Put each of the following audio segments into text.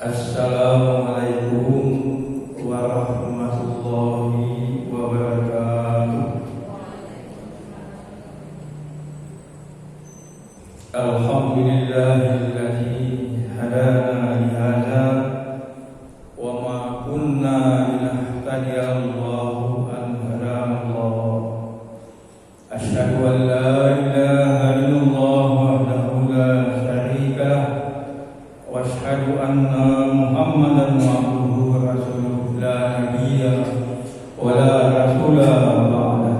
Assalamualaikum warahmatullahi wabarakatuh. Alhamdulillahilladzi hadana li hadza wa ma kunna linahtadiya Allahu an hadana Allah. Asyhadu an la ilaha illallah wahdahu la syarika lah wa asyhadu anna Muhammadan abduhu wa rasuluhu la nabiyya wa la rasula ba'dah.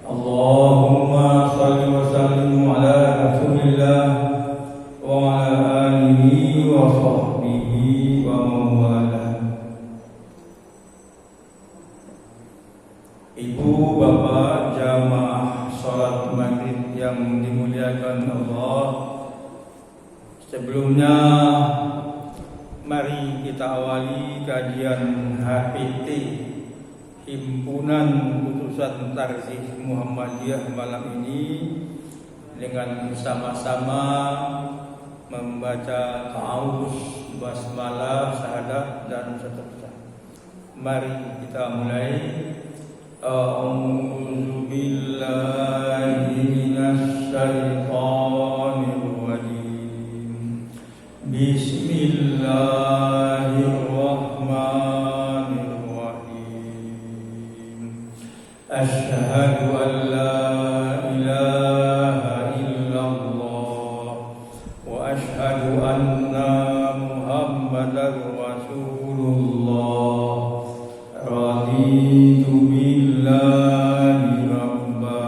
Allahumma shalli wa sallim ala rasulillah wa ala alihi wa sahbihi wa mawalah. Ibu bapak jamaah salat maghrib yang dimuliakan Allah, sebelumnya mari kita awali kajian HPT Himpunan Utusan Tarzih Muhammadiyah malam ini dengan sama-sama membaca ta'awuz, basmalah, syahadat dan seterusnya. Mari kita mulai. A'udzu billahi minasy syaithanir rajim. Bismillahirrahmanirrahim. Asyhadu an la ilaha illallah wa asyhadu anna Muhammadar Rasulullah. Raditu billahi rabba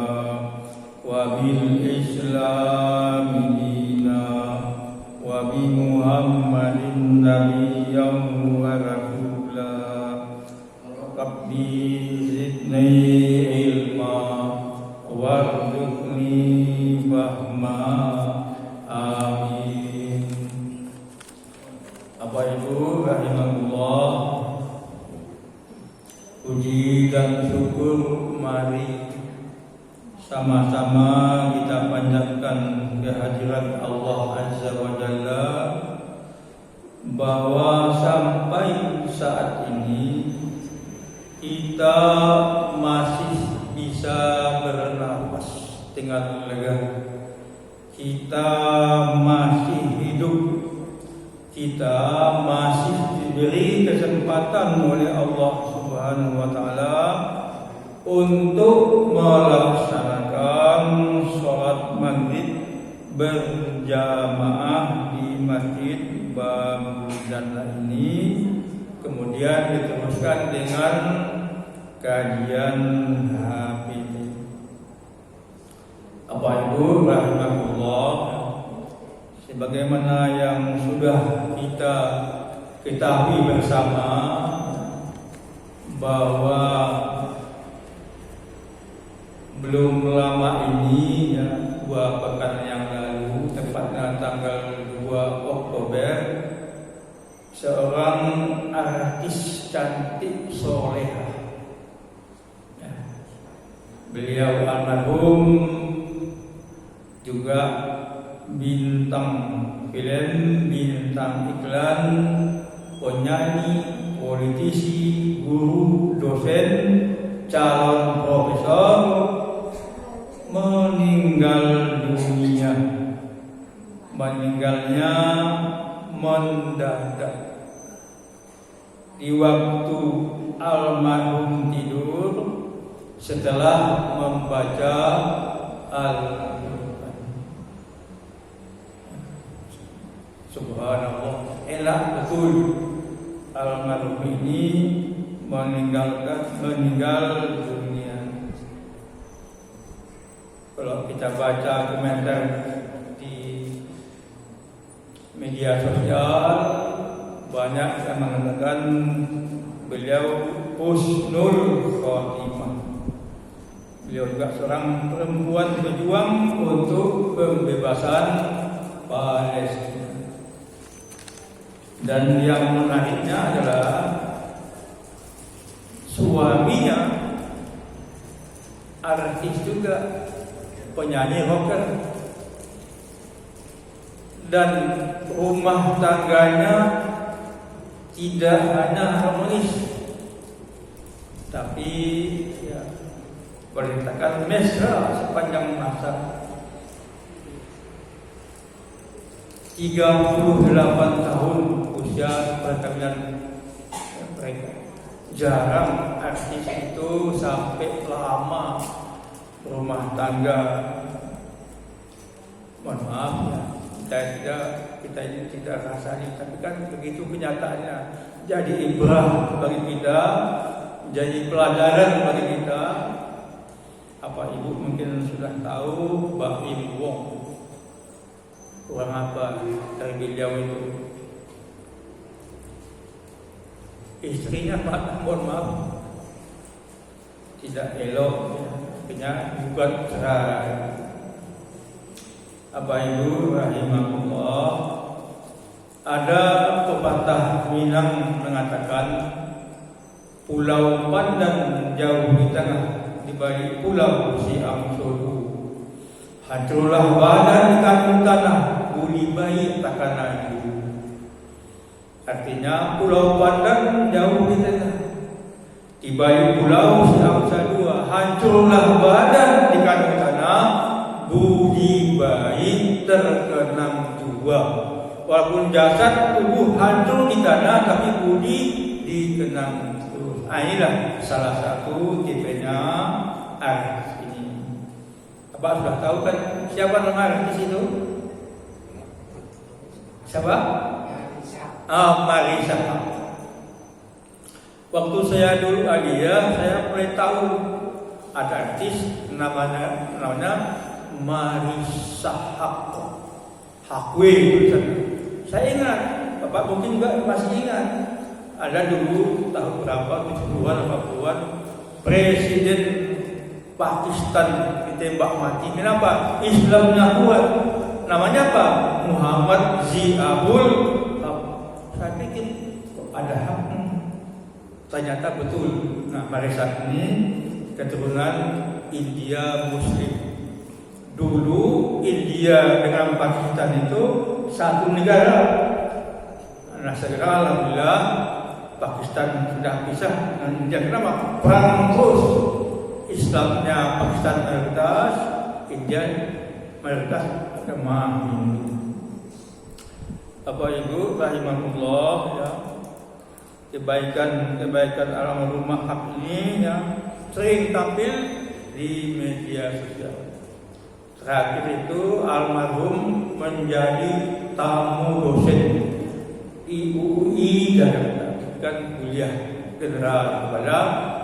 wa bil islami dina wa bi Muhammadin nabiyyan wa rasula. Rabbi zidni ilma warzuqni fahma. Amin. Apa itu rahimahullah, puji dan syukur mari sama-sama kita panjatkan kehadirat Allah Azza wa Jalla, bahwa sampai saat ini kita masih bisa bernapas dengan lega, kita masih hidup, kita masih diberi kesempatan oleh Allah Subhanahu wa ta'ala untuk melaksanakan sholat maghrib berjamaah di Masjid Babul Jannah ini, kemudian diteruskan dengan kajian HPT. Apa itu rahmatullah? Sebagaimana yang sudah kita ketahui bersama, bahwa belum lama ini, ya, 2 pekan yang lalu, tepatnya tanggal 2 Oktober, seorang artis cantik soleha, ya, beliau almarhum, juga bintang film, bintang iklan, penyanyi, politisi, guru, dosen, calon profesor, meninggal dunia. Meninggalnya mendadak di waktu almarhum tidur setelah membaca Al-Quran. Subhanallah, elak betul almarhum ini meninggal dunia. Kalau kita baca komentar di media sosial, banyak yang mengatakan beliau husnul khotimah. Beliau juga seorang perempuan berjuang untuk pembebasan Palestina. Dan yang menariknya adalah suaminya artis juga, penyanyi rocker, dan rumah tangganya tidak hanya harmonis, tapi ya, boleh dikatakan mesra sepanjang masa. 38 tahun usia perkawinan mereka. Jarang artis itu sampai lama rumah tangga. Mohon maaf ya, kita ini tidak rasanya, tapi kan begitu kenyataannya. Jadi ibrah bagi kita, jadi pelajaran bagi kita. Apa ibu mungkin sudah tahu Mbak Im Wong? Orang apa dari beliau itu? Istrinya mohon maaf tidak elok, akhirnya gugat cerai. Apa ibu rahimahullah, ada pepatah Minang mengatakan pulau pandang jauh di tengah, di balik pulau si Amsodu. Hancurlah badan di kandung tanah, budi bayi takkan lagi. Artinya pulau pandang jauh di tengah, di balik pulau si Amsodu. Hancurlah badan di kandung tanah, budi bayi terkenang jua. Walaupun jasad tubuh hancur di tanah, tapi budi dikenang terus. Inilah salah satu tipenya artis ini. Apa sudah tahu kan siapa nama artis itu? Siapa? Marissa. Waktu saya dulu Alia, saya mulai tahu ada artis namanya Marissa Hakwe. Saya ingat, Bapak mungkin juga masih ingat. Ada dulu tahun berapa, 70-an, 80-an, Presiden Pakistan ditembak mati. Kenapa? Islamnya kuat. Namanya apa? Muhammad Ziabul. Saya pikir kok ada hak. Ternyata betul. Nah, Marissa ini keturunan India Muslim. Dulu India dengan Pakistan itu satu negara. Nah, sekarang alhamdulillah Pakistan sudah pisah dengan India. Kenapa? Perang terus. Islamnya Pakistan mayoritas, India mayoritas agama Hindu. Apa ibu rahimahullah ya, kebaikan almarhumah hak ini ya sering tampil di media sosial. Terakhir itu almarhum menjadi tamu dosen di UI Jakarta, kan kuliah general kepada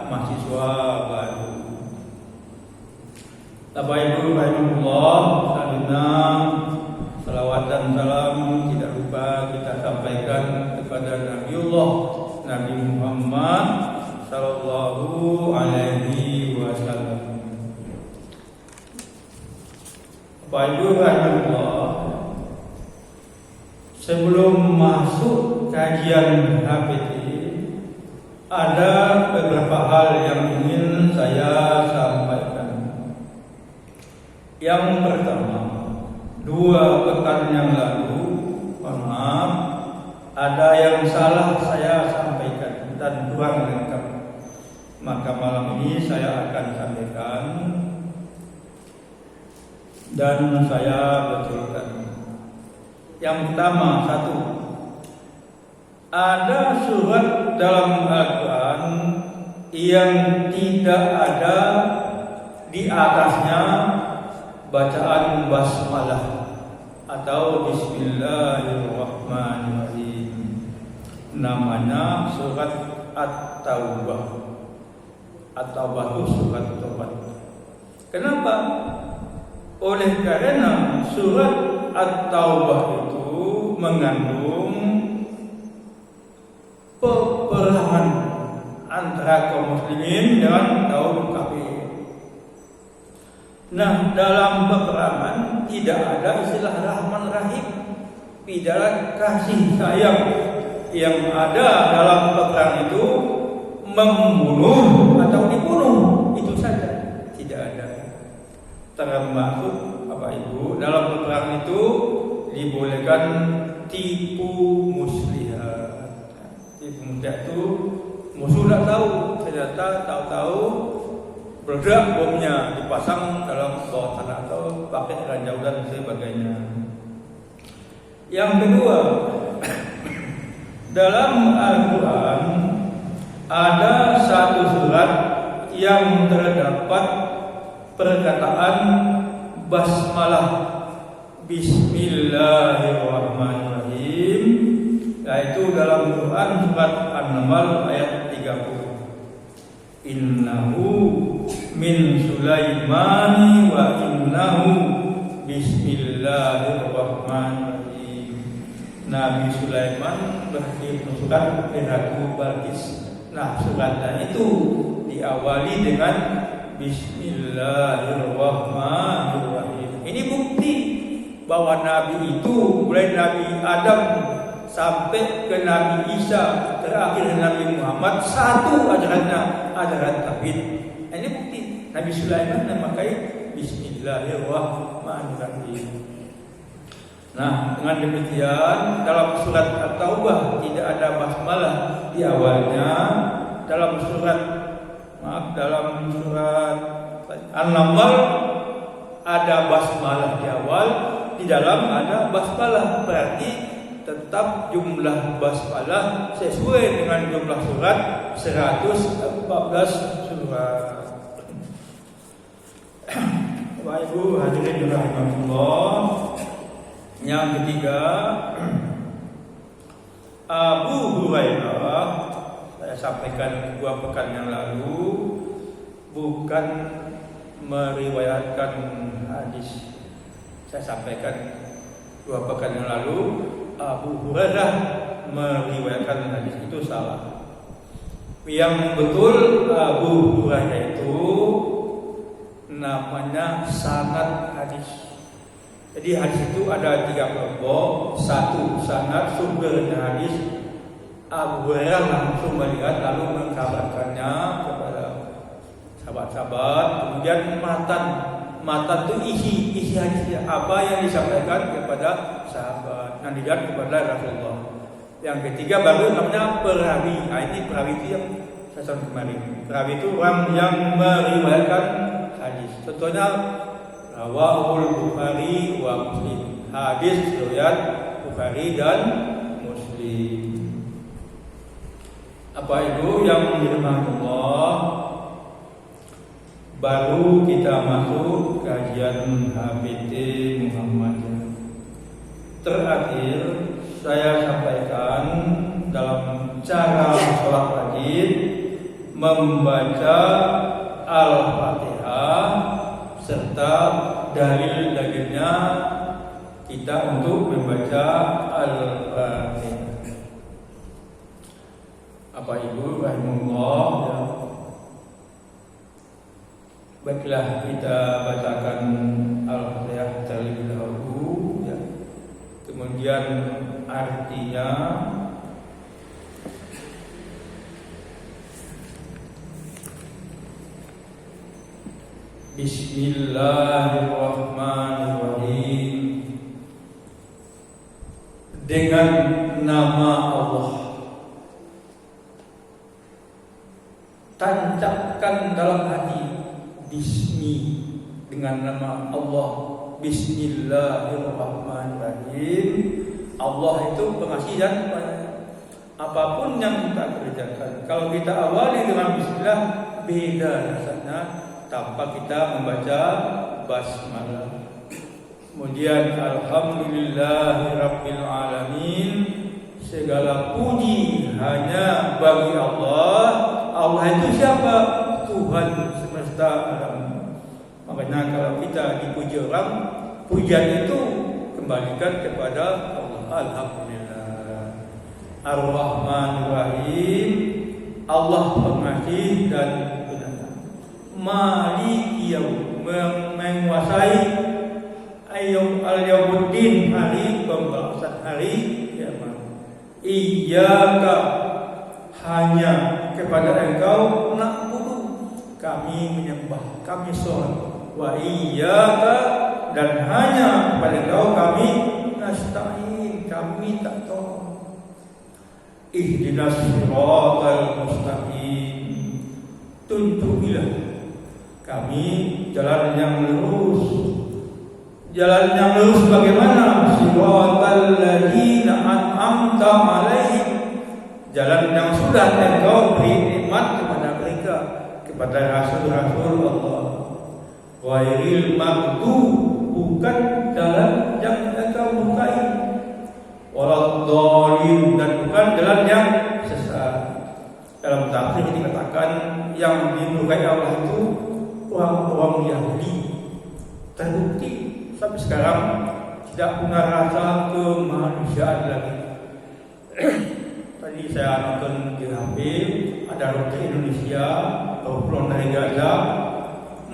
mahasiswa baru. Bapak Ibu rahimahullah, selanjutnya salawat dan salam tidak lupa kita sampaikan kepada Nabiullah Nabi Muhammad sallallahu alaihi wasallam. Bapak Ibu rahimahullah, sebelum masuk kajian HPT, ada beberapa hal yang ingin saya sampaikan. Yang pertama, 2 pekan yang lalu, mohon maaf, ada yang salah saya sampaikan dan kurang lengkap. Maka malam ini saya akan sampaikan dan saya betulkan. Yang pertama, 1, ada surat dalam Al-Quran yang tidak ada di atasnya bacaan basmalah atau bismillahirrahmanirrahim. Namanya surat At-Taubah. At-Taubah itu surat Taubat. Kenapa? Oleh karena surat At-Taubah itu mengandung peperangan antara kaum muslimin dengan kaum kafir. Nah, dalam peperangan tidak ada istilah Rahman Rahim, tidak kasih sayang. Yang ada dalam peperangan itu membunuh atau dibunuh, itu saja, tidak ada. Termasuk Bapak Ibu, dalam peperangan itu dibolehkan tipu muslihat. Si pemuda itu musuh tak tahu, ternyata tahu-tahu meledak bomnya dipasang dalam bawah tanah atau pakai ranjau dan sebagainya. Yang kedua, dalam Al-Quran ada satu surat yang terdapat perkataan basmalah, Bismillahirrahmanirrahim, yaitu dalam Quran surat An-Naml ayat 30. Innahu min Sulaimani wa innahu bismillahirrahmanirrahim. Nabi Sulaiman berfirman di Ratu Balqis. Nah, suratnya itu diawali dengan Bismillahirrahmanirrahim. Ini bukti bahwa Nabi itu mulai Nabi Adam sampai ke Nabi Isa, terakhir Nabi Muhammad, satu ajarannya, ajaran tauhid. Ini bukti Nabi Sulaiman memakai Bismillahirrahmanirrahim. Nah, dengan demikian dalam surat At-Taubah tidak ada basmalah di awalnya. Dalam surat An-Naml ada basmalah di awal, di dalam ada basmalah, berarti tetap jumlah basmalah sesuai dengan jumlah surat 114 surat. Bapak Ibu hadirin rahimakumullah. Yang ketiga, Abu Hurairah, saya sampaikan 2 pekan yang lalu, bukan meriwayatkan hadis. Saya sampaikan 2 pekan yang lalu, Abu Hurairah meriwayatkan hadis, itu salah. Yang betul Abu Hurairah itu namanya sanad hadis. Jadi hadis itu ada 3 kelompok. Satu, sanad sumbernya hadis, Abu Hurairah langsung melihat lalu mengkabarkannya kepada sahabat-sahabat. Kemudian matan itu isi hadisnya, apa yang disampaikan kepada sahabat, yang dilihat kepada Rasulullah. Yang ketiga baru namanya perawi. Nah, ini perawi itu yang saya sampaikan kemarin. Perawi itu orang yang meriwayatkan hadis. Contohnya Rawahul Bukhari wa Muslim. Hadis riwayat Bukhari dan Muslim. Apa itu yang dirahmati Allah? Baru kita masuk kajian HBT Muhammadiyah. Terakhir saya sampaikan dalam cara sholat wajib membaca Al-Fatihah serta dalil-dalilnya kita untuk membaca Al-Fatihah. Apa Ibu rahimahullah ya. Baiklah, kita bacakan Al-Fatihah terlebih dahulu ya. Kemudian artinya. Bismillahirrahmanirrahim. Dengan nama Allah. Tancapkan dalam hati Bismi, dengan nama Allah. Bismillahirrahmanirrahim. Allah itu pengasih dan apapun yang kita kerjakan, kalau kita awali dengan Bismillah, beda rasanya tanpa kita membaca basmalah. Kemudian Alhamdulillahirabbil alamin. Segala puji hanya bagi Allah. Allah itu siapa? Tuhan semesta alam. Makanya kalau kita dipuji orang, pujian itu kembalikan kepada Allah. Alhamdulillah. Ar-Rahmanir-Rahim. Allah pengasih dan Maliki yaum, menguasai al-yaumiddin, hari pembalasan, hari kiamat. Iyyaka, hanya kepada Engkau na'budu, kami menyembah, kami sholat. Wa iyyaka, dan hanya kepada Engkau kami nasta'in, kami tak tolong. ihdinas siratal mustaqim, tunjukilah kami jalan yang lurus. Jalan yang lurus bagaimana? Siratal ladzina an'amta alaihim, jalan yang sudah Engkau beri nikmat kepada mereka, kepada rasul-rasul Allah. Ghairil maghdub, bukan jalan yang Engkau sukai, waladhdallin, dan bukan jalan yang sesat. Dalam tafsir dikatakan yang dimurkai Allah itu orang-orang Yahudi. Terbukti sampai sekarang tidak punya rasa kemanusiaan lagi. Tadi saya nonton di HP, ada dokter Indonesia atau pulang dari Gaza,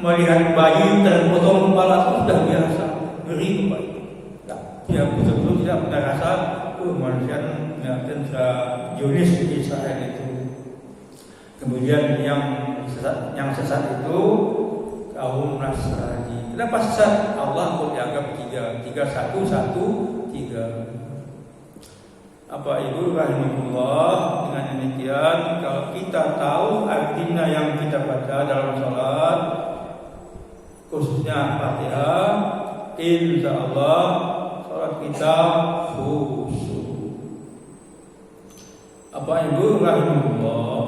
melihat bayi terpotong kepala itu sudah biasa, ngeri bayi. Dia betul-betul tidak punya rasa kemanusiaan dan Zionis di Israel itu. Kemudian yang sesat itu kaum Nasrani. Kenapa sesat? Allah pun dianggap tiga, satu, tiga. Apa ibu rahimahullah, dengan demikian kalau kita tahu artinya yang kita baca dalam salat, khususnya Fatihah, insyaallah salat kita khusyuk. Apa ibu rahimahullah,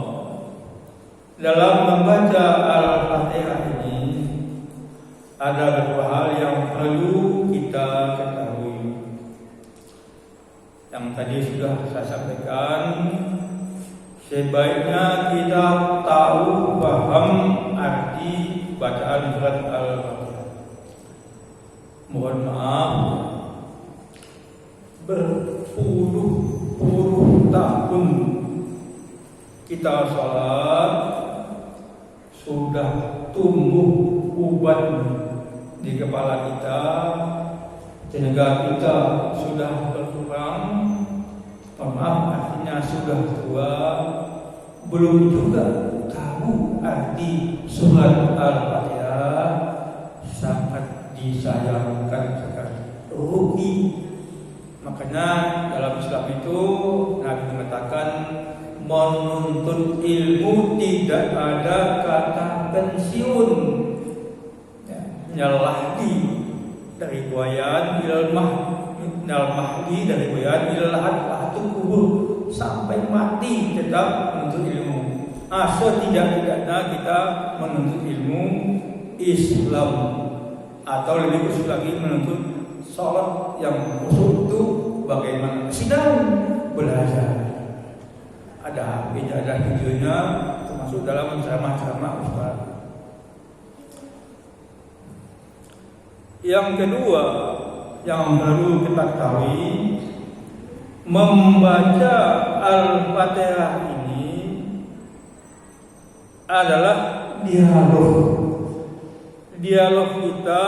dalam membaca Al-Fatihah ini ada beberapa hal yang perlu kita ketahui. Yang tadi sudah saya sampaikan, sebaiknya kita tahu, paham arti bacaan surat Al-Fatihah. Mohon maaf, berpuluh-puluh tahun kita sholat, sudah tumbuh uban di kepala kita, tenaga kita sudah berkurang, artinya sudah tua, belum juga tahu arti surat Al-Fatihah, sangat disayangkan sekali, rugi. Makanya dalam Islam itu Nabi mengatakan, menuntut ilmu tidak ada kata pensiun. Nyalahdi dari buayan ilal mahdi, dari buayan ilal hadlatul kubur, sampai mati tetap menuntut ilmu. Setidak-tidaknya kita menuntut ilmu Islam, atau lebih khusus lagi menuntut sholat yang khusyuk itu bagaimana? Sedang belajar. Ada HP, ada videonya, termasuk dalam ceramah-ceramah Ustaz. Yang kedua yang perlu kita ketahui, membaca Al-Fatihah ini adalah dialog kita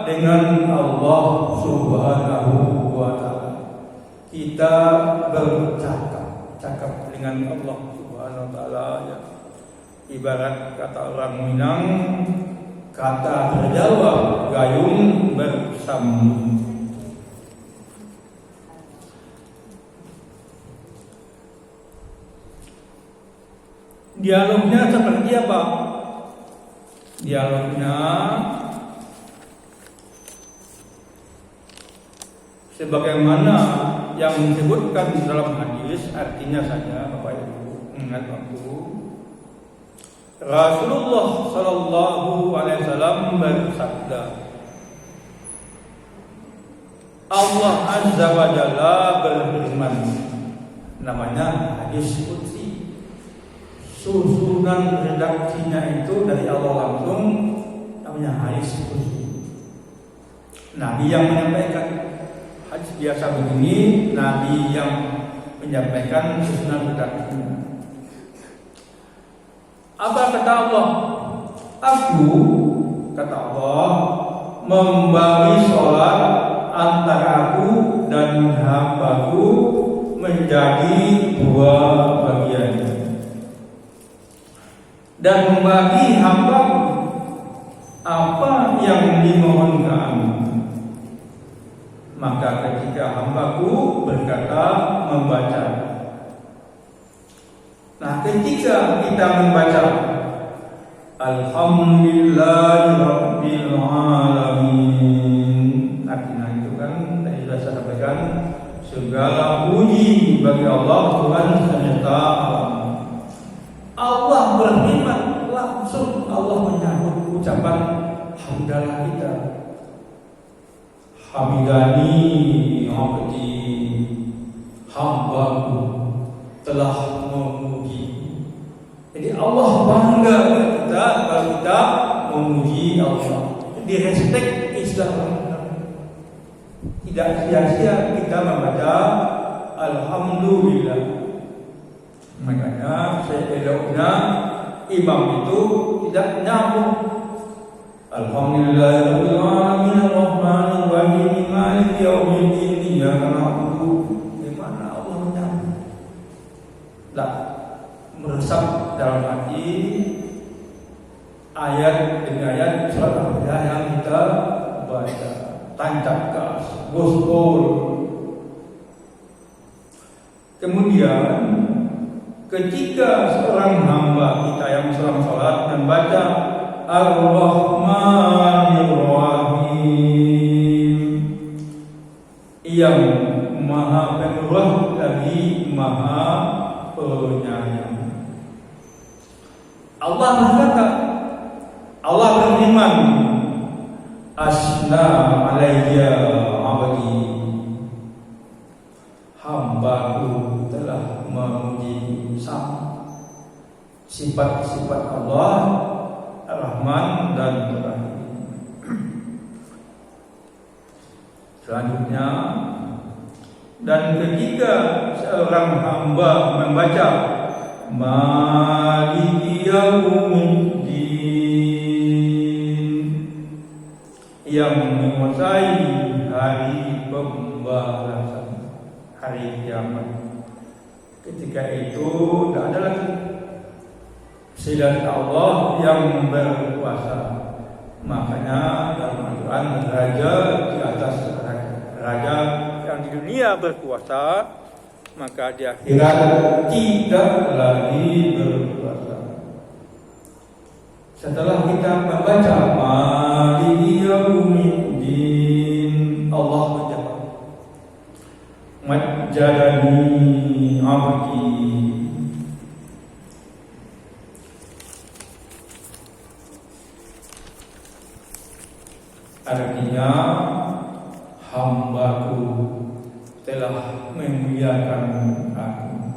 dengan Allah Subhanahu wa Ta'ala. Kita bercakap dengan Allah Subhanahu wa Ta'ala, ya. Ibarat kata orang Minang, kata terjawab, gayung bersambung. Dialognya seperti apa? Dialognya sebagaimana yang disebutkan dalam hadis, artinya saja Bapak Ibu ingat waktu Rasulullah Sallallahu Alaihi Wasallam bersabda, Allah Azza wa Jalla berfirman, namanya hadis qudsi. Susunan redaksinya itu dari Allah langsung, namanya hadis qudsi. Nabi yang menyampaikan. Hadis biasa begini, Nabi yang menyampaikan susunan redaksinya. Apa kata Allah? Aku, kata Allah, membagi sholat antara aku dan hambaku menjadi dua bagian, dan membagi hambaku apa yang dimohonkan. Maka ketika hambaku berkata membaca, ketika kita membaca Alhamdulillahirabbil alamin, artinya itu kan tadi sudah saya sampaikan, segala puji bagi Allah Tuhan semesta alam. Allah berfirman, langsung Allah menyambut ucapan hamdalah kita. Hamidani abdi, hambaku telah memuji. Jadi Allah bangga kita kalau kita memuji Allah. Di hashtag Islam. Tidak sia-sia kita membaca Alhamdulillah. Makanya saya eloknya imam itu tidak nyambung Alhamdulillahirabbil alamin arrahmanir rahim maliki yaumiddin iyyaka na'budu. Di mana Allah menyambung? Tak meresap dalam hati ayat demi ayat surat Al-Fatihah yang kita baca, tancap gas, gospel. Kemudian ketika seorang hamba kita yang sedang salat membaca Ar-Rahmanir Rahim, yang Maha Pemurah lagi Maha Penyayang, Allah berkata, Allah berfirman, Asna alayya abdi, hambaku telah memuji sama sifat-sifat Allah Ar-Rahman dan Ar-Rahim. Selanjutnya, dan ketika seorang hamba membaca Maliki Yaumiddin, yang menguasai hari pembalasan, hari kiamat, ketika itu tidak ada lagi selain Allah yang berkuasa. Makanya dalam Al-Quran, raja di atas raja yang di dunia berkuasa, maka di akhirat tidak lagi berkuasa. Setelah kita membaca Maliki Yaumiddin, Allah menjawab, Majjadani abdi, artinya hambaku telah memuliakan aku.